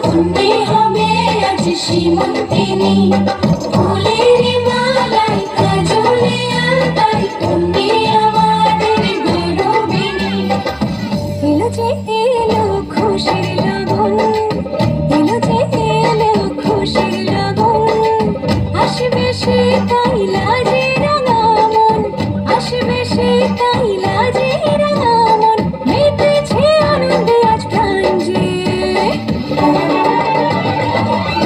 কন্যে হবে আজ সীমন্তিনী। ফুলের মালায় কাজলে আলতায় কন্যে আমাদের গৌরবিনী। এলো যে এলো খুশির লগন, এলো যে এলো খুশির লগন। আসবে সে তাই লাজে রাঙা মন, আসবে সে তাই লাজে রাঙা মন। মেতেছে আনন্দে আজ প্রাণ যে,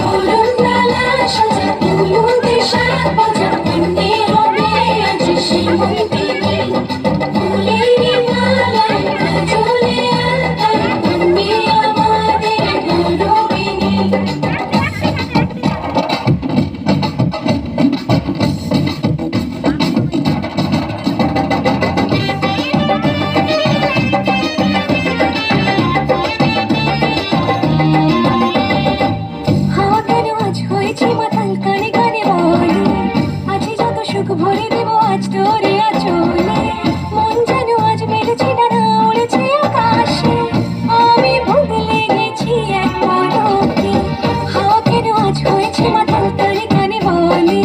তরুণমালা সাজা ফুলুদের সারা বাজা কন্যে হবে আজ সীমন্তিনী। ফুলের মালায় কাজলে আলতায় কন্যে আমাদের গৌরবিনী। হাওয়া কেন আজ হয়েছে মাতাল কানে কানে বলে, আছে যত সুখ ভরে দেব আজ তোরে আঁচলে। মন যেন আজ মেলেছে ডানা উড়েছে আকাশে, আমি বদলে গেছি এক পলকে। হাওয়া কেন আজ হয়েছে মাতাল কানে কানে বলে,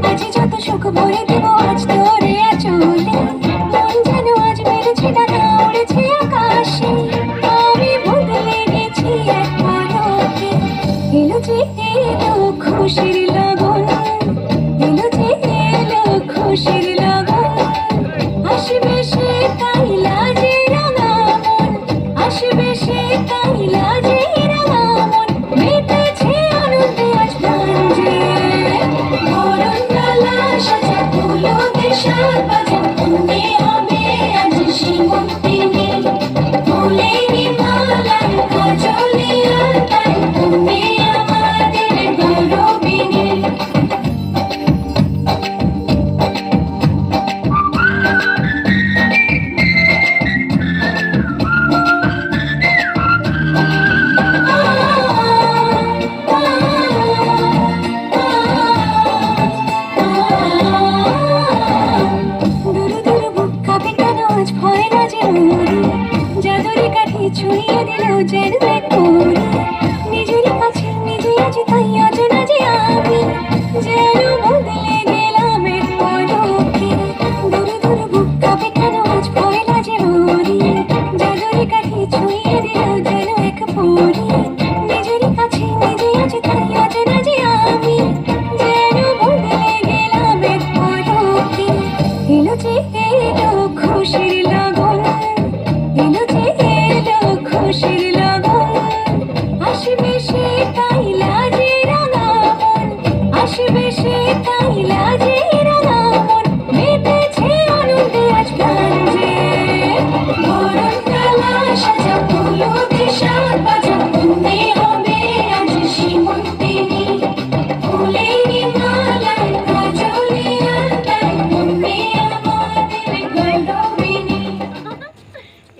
আছে যত সুখ ভরে দেব আজ তোরে আঁচলে। মন যেন আজ মেলেছে ডানা উড়েছে আকাশে, আমি বদলে গেছি এক পলকে। এলো যে এলো খুশির লগন, এলো যে এলো খুশির লগন। আসবে সে তাই লাজে রাঙা মন, আসবে সে তাই লাজে